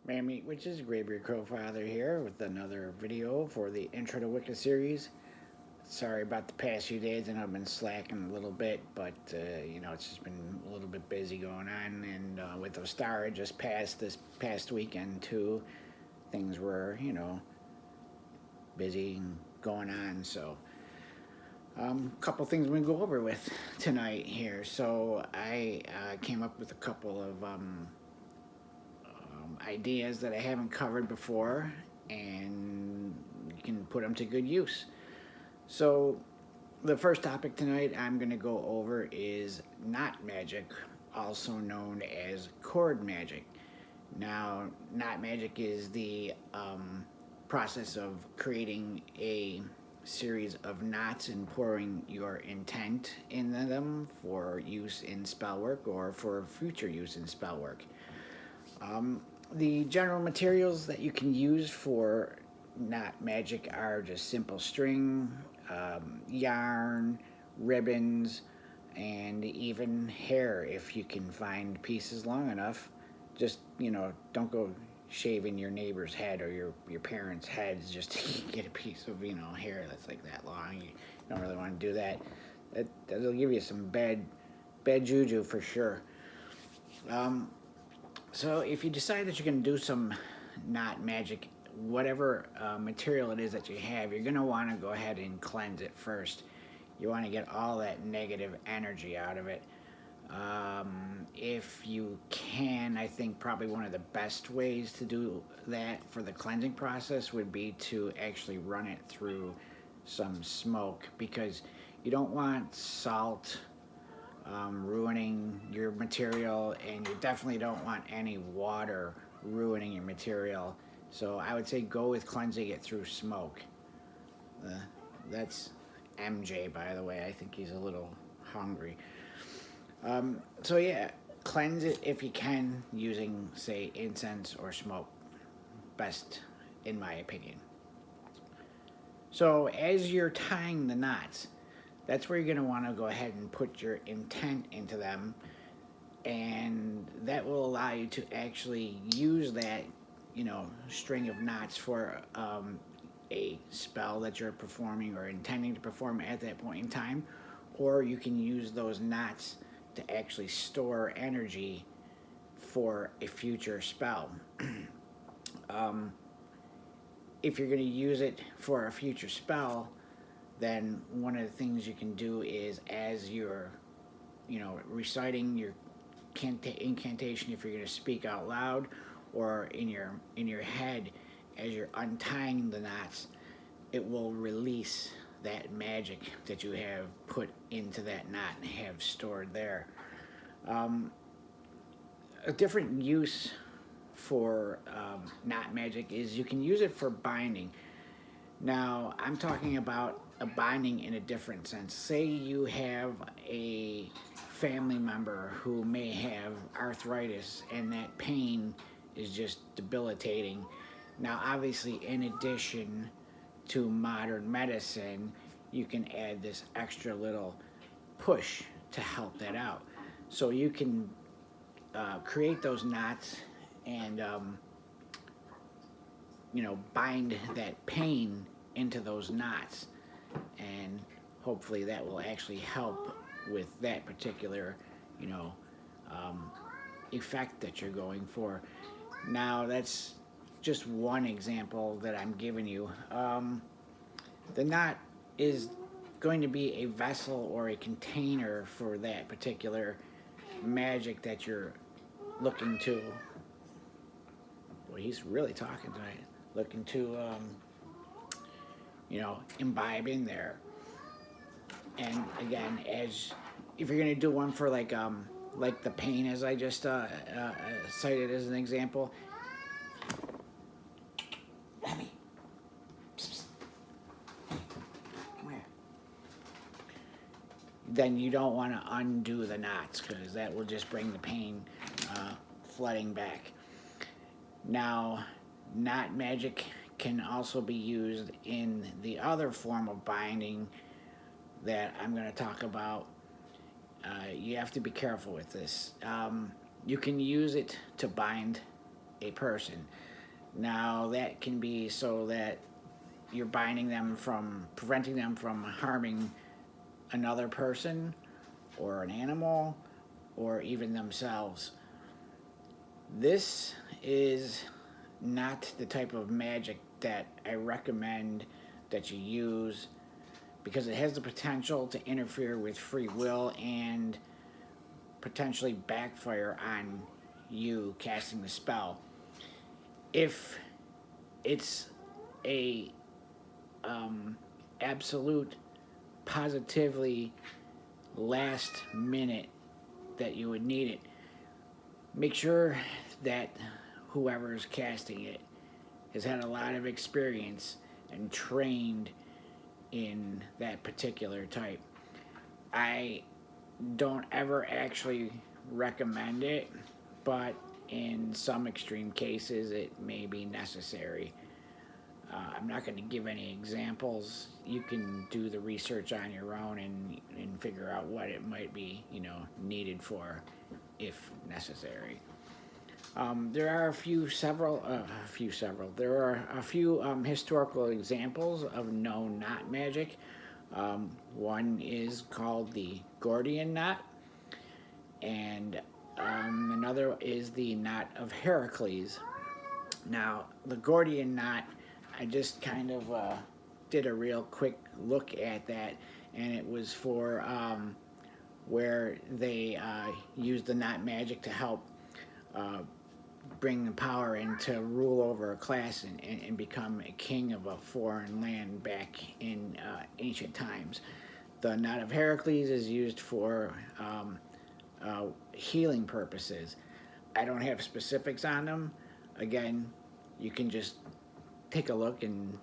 Mammy, which is Graybeard Crowfather here with another video for the Intro to Wicca series. Sorry about the past few days, and I've been slacking a little bit, but it's just been a little bit busy going on, and with the star just passed this past weekend too, things were busy and going on. So a couple things we can go over with tonight here. So I came up with a couple of ideas that I haven't covered before, and you can put them to good use. So, the first topic tonight I'm going to go over is knot magic, also known as cord magic. Now, knot magic is the process of creating a series of knots and pouring your intent in them for use in spell work or for future use in spell work. The general materials that you can use for knot magic are just simple string, yarn, ribbons, and even hair if you can find pieces long enough. Just, don't go shaving your neighbor's head or your parents' heads just to get a piece of, hair that's like that long. You don't really want to do that. That'll give you some bad juju for sure. So if you decide that you're going to do some knot magic, whatever material it is that you have, you're going to want to go ahead and cleanse it first. You want to get all that negative energy out of it. If you can, I think probably one of the best ways to do that for the cleansing process would be to actually run it through some smoke, because you don't want salt ruining your material, and you definitely don't want any water ruining your material. So I would say go with cleansing it through smoke. That's MJ, by the way. I think he's a little hungry. So yeah, cleanse it if you can using, say, incense or smoke. Best, in my opinion. So as you're tying the knots, that's where you're going to want to go ahead and put your intent into them, and that will allow you to actually use that string of knots for a spell that you're performing or intending to perform at that point in time, or you can use those knots to actually store energy for a future spell. If you're going to use it for a future spell, then one of the things you can do is, as you're reciting your incantation, if you're going to speak out loud, or in your head as you're untying the knots, it will release that magic that you have put into that knot and have stored there. A different use for knot magic is you can use it for binding. Now, I'm talking about a binding in a different sense. Say you have a family member who may have arthritis, and that pain is just debilitating. Now, obviously, in addition to modern medicine, you can add this extra little push to help that out. So you can create those knots and bind that pain into those knots, and hopefully that will actually help with that particular effect that you're going for. Now, that's just one example that I'm giving you. The knot is going to be a vessel or a container for that particular magic that you're looking to. Well, he's really talking tonight. Looking to imbibe in there. And again, if you're gonna do one for like the pain, as I just cited as an example. Lemmy, come here. Then you don't want to undo the knots, because that will just bring the pain flooding back. Now, knot magic can also be used in the other form of binding that I'm going to talk about. You have to be careful with this. You can use it to bind a person. Now that can be so that you're binding them from, preventing them from harming another person or an animal or even themselves. This is not the type of magic that I recommend that you use because it has the potential to interfere with free will and potentially backfire on you casting the spell. If it's a absolute, positively last minute that you would need it, make sure that whoever's casting it has had a lot of experience and trained in that particular type. I don't ever actually recommend it, but in some extreme cases it may be necessary. I'm not going to give any examples. You can do the research on your own and figure out what it might be, needed for, if necessary. There are There are a few historical examples of known knot magic. One is called the Gordian Knot, and another is the Knot of Heracles. Now, the Gordian Knot, I just kind of did a real quick look at that, and it was for where they used the knot magic to help bring the power in to rule over a class and become a king of a foreign land back in ancient times. The Knot of Heracles is used for healing purposes. I don't have specifics on them. Again, you can just take a look and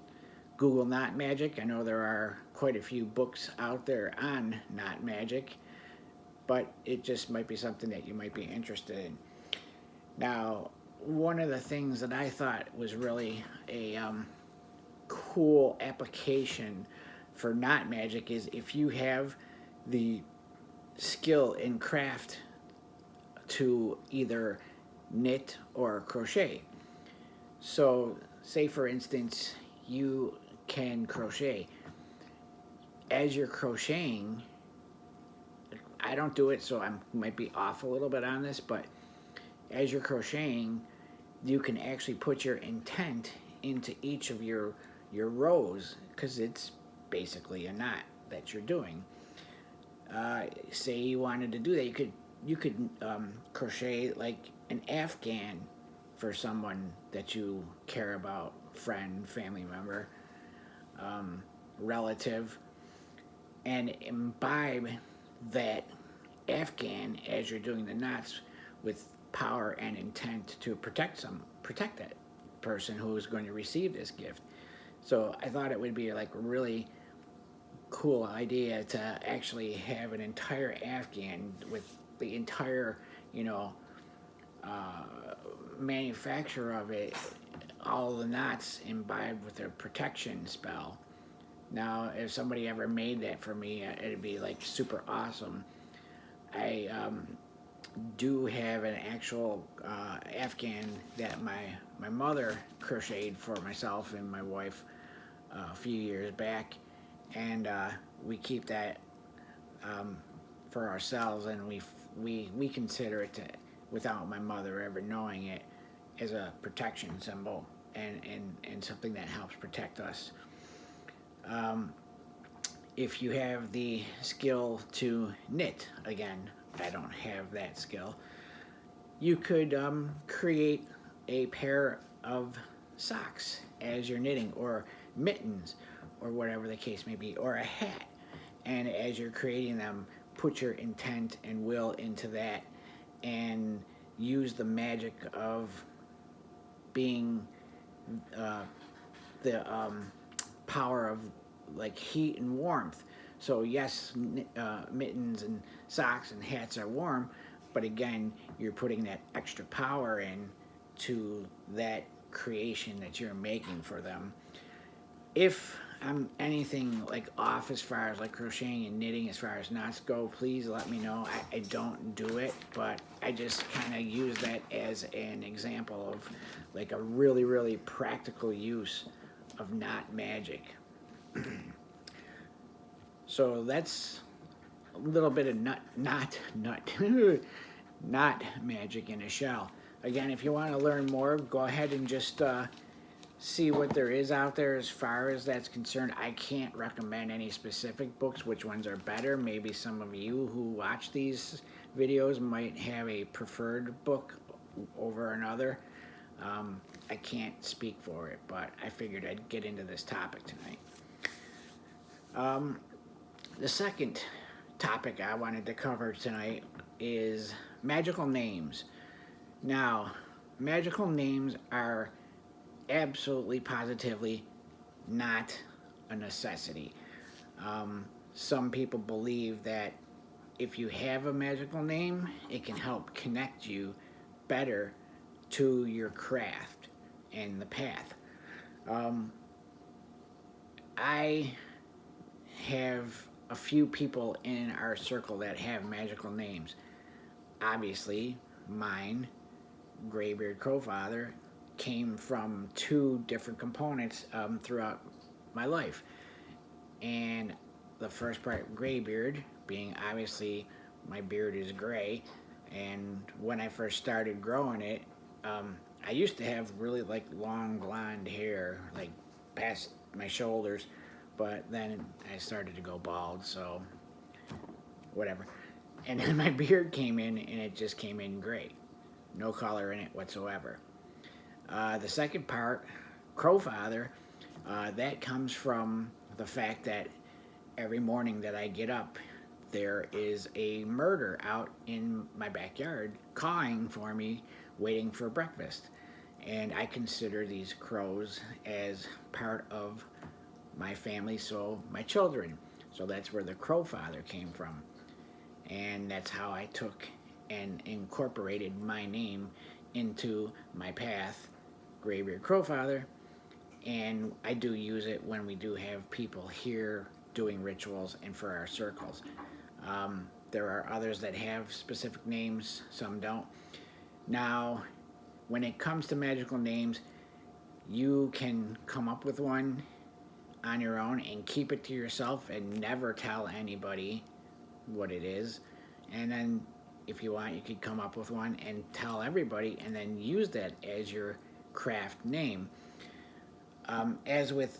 Google knot magic. I know there are quite a few books out there on knot magic, but it just might be something that you might be interested in. Now, one of the things that I thought was really a cool application for knot magic is if you have the skill in craft to either knit or crochet. So, say for instance, you can crochet. As you're crocheting, I don't do it, so I might be off a little bit on this, but as you're crocheting, you can actually put your intent into each of your rows, because it's basically a knot that you're doing. Say you wanted to do that, you could crochet like an Afghan for someone that you care about, friend, family member, relative, and imbibe that Afghan as you're doing the knots with power and intent to protect that person who is going to receive this gift. So I thought it would be like a really cool idea to actually have an entire Afghan with the entire, manufacture of it, all the knots imbibed with a protection spell. Now, if somebody ever made that for me, it'd be like super awesome. I do have an actual Afghan that my mother crocheted for myself and my wife a few years back, and we keep that for ourselves, and we consider it, without my mother ever knowing it, as a protection symbol and something that helps protect us. If you have the skill to knit, again, I don't have that skill, you could create a pair of socks as you're knitting, or mittens, or whatever the case may be, or a hat. And as you're creating them, put your intent and will into that and use the magic of being the power of like heat and warmth. So yes, mittens and socks and hats are warm, but again, you're putting that extra power in to that creation that you're making for them. If I'm anything like off as far as like crocheting and knitting as far as knots go, please let me know. I don't do it, but I just kind of use that as an example of like a really, really practical use of knot magic. So that's a little bit of knot magic in a shell. Again, if you want to learn more, go ahead and just see what there is out there as far as that's concerned. I can't recommend any specific books, which ones are better. Maybe some of you who watch these videos might have a preferred book over another. I can't speak for it, but I figured I'd get into this topic tonight. The second topic I wanted to cover tonight is magical names. Now, magical names are absolutely positively not a necessity. Some people believe that if you have a magical name, it can help connect you better to your craft and the path. I have a few people in our circle that have magical names. Obviously, mine, Graybeard Crowfather, came from two different components throughout my life. And the first part, Graybeard, being obviously my beard is gray, and when I first started growing it, I used to have really like long blonde hair, like past my shoulders, but then I started to go bald, so whatever. And then my beard came in, and it just came in gray. No color in it whatsoever. The second part, Crowfather, that comes from the fact that every morning that I get up, there is a murder out in my backyard cawing for me, waiting for breakfast. And I consider these crows as part of my family, so my children. So that's where the Crowfather came from. And that's how I took and incorporated my name into my path, Graybeard Crowfather. And I do use it when we do have people here doing rituals and for our circles. There are others that have specific names, some don't. Now, when it comes to magical names, you can come up with one on your own and keep it to yourself and never tell anybody what it is. And then if you want, you could come up with one and tell everybody and then use that as your craft name. As with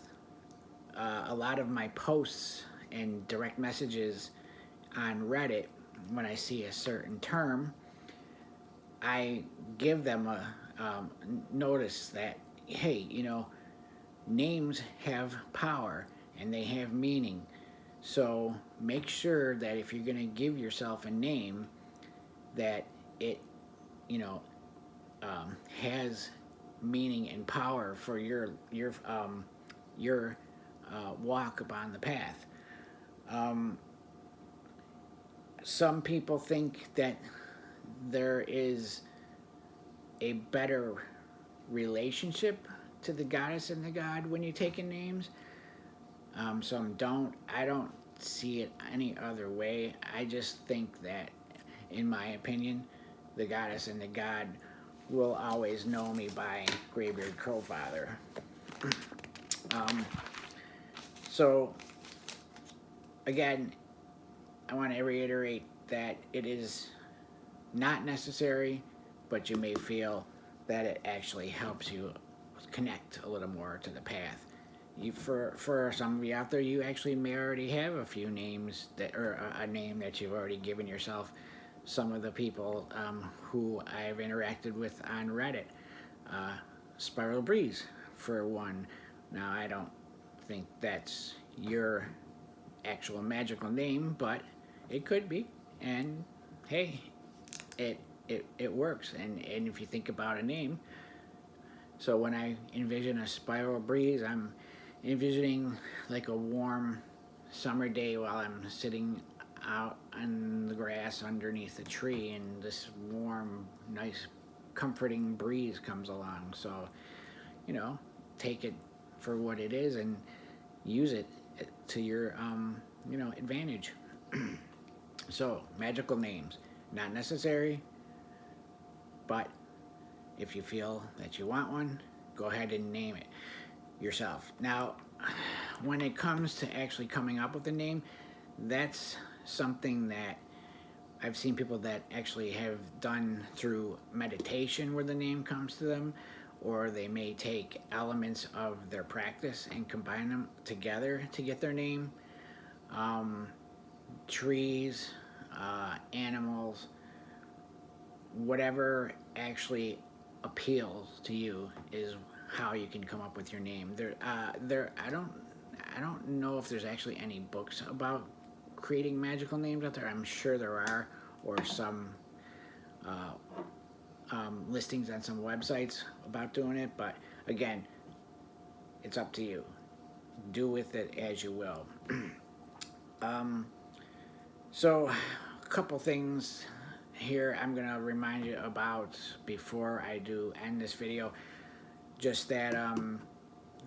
a lot of my posts and direct messages on Reddit, when I see a certain term, I give them a notice that, hey, names have power and they have meaning. So make sure that if you're going to give yourself a name, that it, has meaning and power for your walk upon the path. Some people think that there is a better relationship to the goddess and the god when you're taking names. Some don't. I don't see it any other way. I just think that, in my opinion, the goddess and the god will always know me by Graybeard Crowfather. So, again, I want to reiterate that it is not necessary, but you may feel that it actually helps you connect a little more to the path. For some of you out there, you actually may already have a few names or a name that you've already given yourself. Some of the people who I've interacted with on Reddit, Spiral Breeze for one. Now, I don't think that's your actual magical name, but it could be. And hey, it works. And if you think about a name, so when I envision a Spiral Breeze, I'm envisioning like a warm summer day while I'm sitting out on the grass underneath a tree, and this warm, nice, comforting breeze comes along. So, take it for what it is, and use it to your advantage. So, magical names, not necessary, but if you feel that you want one, go ahead and name it yourself. Now, when it comes to actually coming up with a name, that's something that I've seen people that actually have done through meditation where the name comes to them, or they may take elements of their practice and combine them together to get their name. Trees, animals, whatever actually appeals to you is how you can come up with your name. I don't know if there's actually any books about creating magical names out there. I'm sure there are, or some listings on some websites about doing it. But again, it's up to you. Do with it as you will. So, a couple things here I'm going to remind you about before I do end this video. Just that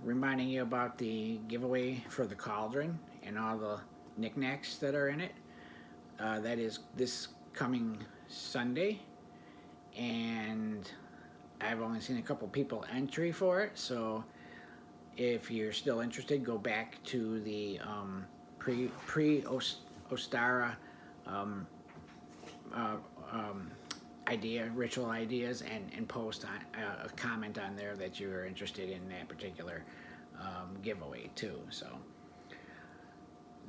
reminding you about the giveaway for the Cauldron and all the knickknacks that are in it. That is this coming Sunday, and I've only seen a couple people entry for it, so if you're still interested, go back to the pre-Ostara ritual ideas, and post on a comment on there that you are interested in that particular giveaway too. So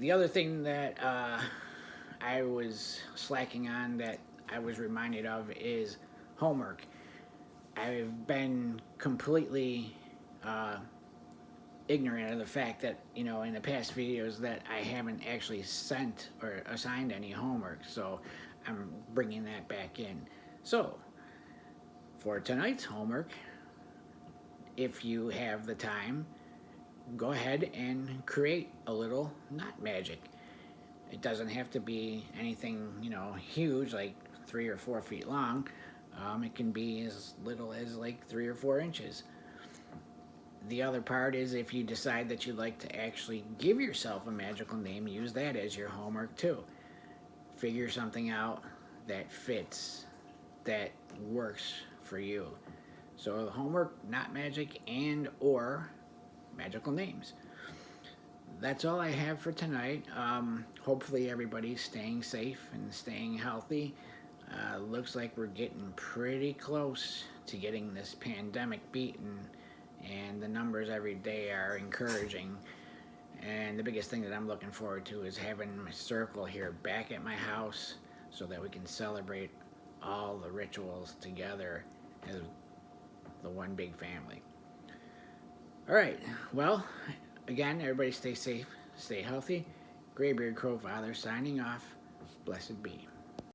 the other thing that I was slacking on that I was reminded of is homework. I've been completely ignorant of the fact that, in the past videos that I haven't actually sent or assigned any homework, so I'm bringing that back in. So, for tonight's homework, if you have the time, go ahead and create a little knot magic. It doesn't have to be anything, huge, like 3 or 4 feet long. It can be as little as like 3 or 4 inches. The other part is, if you decide that you'd like to actually give yourself a magical name, use that as your homework too. Figure something out that fits, that works for you. So the homework, knot magic, and or magical names. That's all I have for tonight. Hopefully everybody's staying safe and staying healthy. Looks like we're getting pretty close to getting this pandemic beaten, and the numbers every day are encouraging. And the biggest thing that I'm looking forward to is having my circle here back at my house so that we can celebrate all the rituals together as the one big family. All right, well, again, everybody stay safe, stay healthy. Graybeard Crow Father signing off. Blessed be.